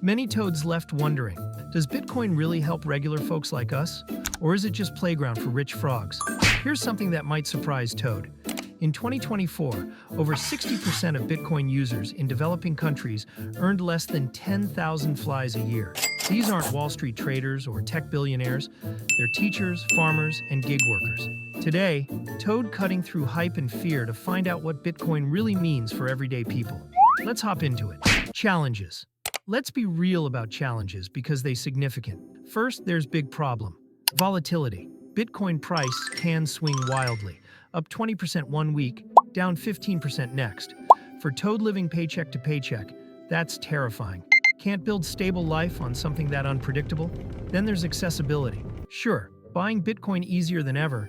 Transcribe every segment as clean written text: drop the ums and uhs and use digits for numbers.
Many toads left wondering, does Bitcoin really help regular folks like us? Or is it just playground for rich frogs? Here's something that might surprise Toad. In 2024, over 60% of Bitcoin users in developing countries earned less than 10,000 flies a year. These aren't Wall Street traders or tech billionaires. They're teachers, farmers, and gig workers. Today, Toad cutting through hype and fear to find out what Bitcoin really means for everyday people. Let's hop into it. Challenges. Let's be real about challenges because they're significant. First, there's big problem. Volatility. Bitcoin price can swing wildly. Up 20% one week, down 15% next. For Toad living paycheck to paycheck, that's terrifying. Can't build stable life on something that unpredictable? Then there's accessibility. Sure, buying Bitcoin easier than ever,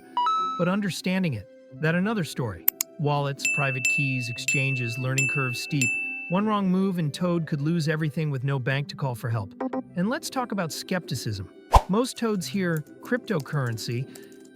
but understanding it, that's another story. Wallets, private keys, exchanges, learning curve steep. One wrong move and Toad could lose everything with no bank to call for help. And let's talk about skepticism. Most Toads hear cryptocurrency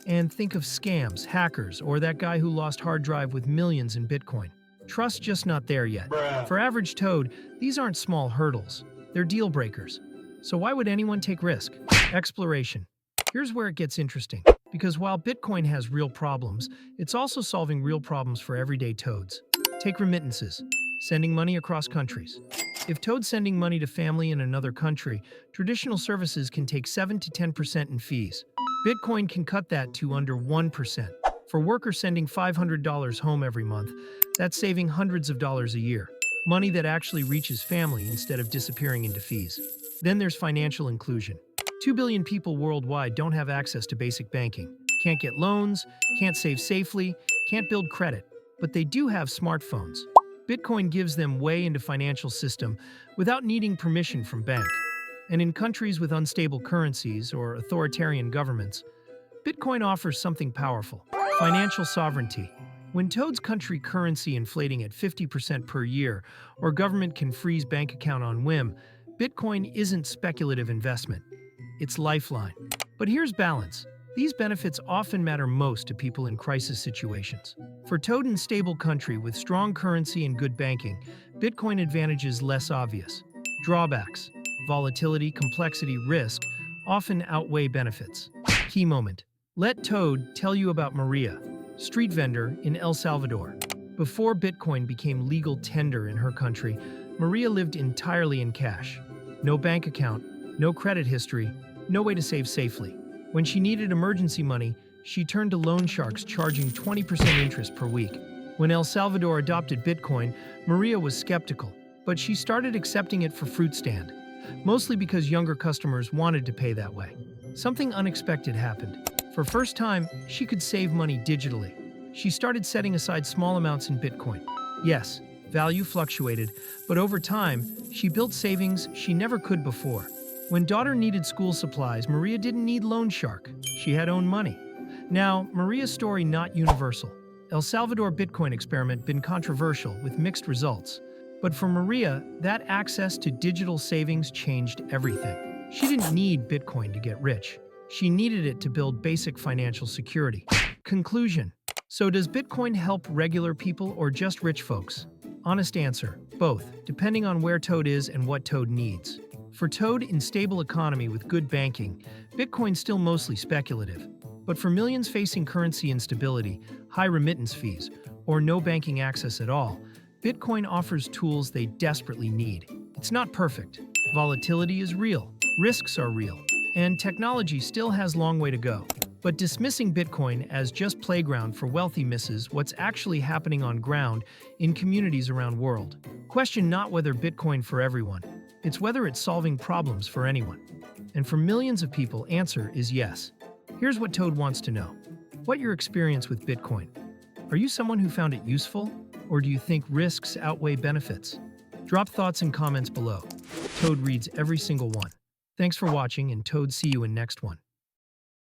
and think of scams, hackers, or that guy who lost hard drive with millions in Bitcoin. Trust's just not there yet. For average Toad, these aren't small hurdles. They're deal breakers. So why would anyone take risk? Exploration. Here's where it gets interesting. Because while Bitcoin has real problems, it's also solving real problems for everyday Toads. Take remittances, sending money across countries. If Toad's sending money to family in another country, traditional services can take 7 to 10% in fees. Bitcoin can cut that to under 1%. For workers sending $500 home every month, that's saving hundreds of dollars a year. Money that actually reaches family instead of disappearing into fees. Then there's financial inclusion. 2 billion people worldwide don't have access to basic banking. Can't get loans, can't save safely, can't build credit. But they do have smartphones. Bitcoin gives them way into financial system without needing permission from bank. And in countries with unstable currencies or authoritarian governments, Bitcoin offers something powerful: financial sovereignty. When Toad's country currency inflating at 50% per year, or government can freeze bank account on whim, Bitcoin isn't speculative investment. It's lifeline. But here's balance. These benefits often matter most to people in crisis situations. For Toad in stable country with strong currency and good banking, Bitcoin advantages less obvious. Drawbacks: volatility, complexity, risk often outweigh benefits. Key moment. Let Toad tell you about Maria, street vendor in El Salvador. Before Bitcoin became legal tender in her country, Maria lived entirely in cash. No bank account, no credit history, no way to save safely. When she needed emergency money, she turned to loan sharks charging 20% interest per week. When El Salvador adopted Bitcoin, Maria was skeptical, but she started accepting it for fruit stand, mostly because younger customers wanted to pay that way. Something unexpected happened. For first time, she could save money digitally. She started setting aside small amounts in Bitcoin. Yes, value fluctuated, but over time, she built savings she never could before. When daughter needed school supplies, Maria didn't need loan shark. She had own money. Now, Maria's story not universal. El Salvador Bitcoin experiment been controversial with mixed results. But for Maria, that access to digital savings changed everything. She didn't need Bitcoin to get rich. She needed it to build basic financial security. Conclusion. So does Bitcoin help regular people or just rich folks? Honest answer, both, depending on where Toad is and what Toad needs. For Toad in stable economy with good banking, Bitcoin's still mostly speculative. But for millions facing currency instability, high remittance fees, or no banking access at all, Bitcoin offers tools they desperately need. It's not perfect. Volatility is real, risks are real, and technology still has a long way to go. But dismissing Bitcoin as just playground for wealthy misses what's actually happening on ground in communities around the world. Question not whether Bitcoin for everyone, it's whether it's solving problems for anyone. And for millions of people, answer is yes. Here's what Toad wants to know. What your experience with Bitcoin? Are you someone who found it useful? Or do you think risks outweigh benefits? Drop thoughts and comments below. Toad reads every single one. Thanks for watching, and Toad see you in next one.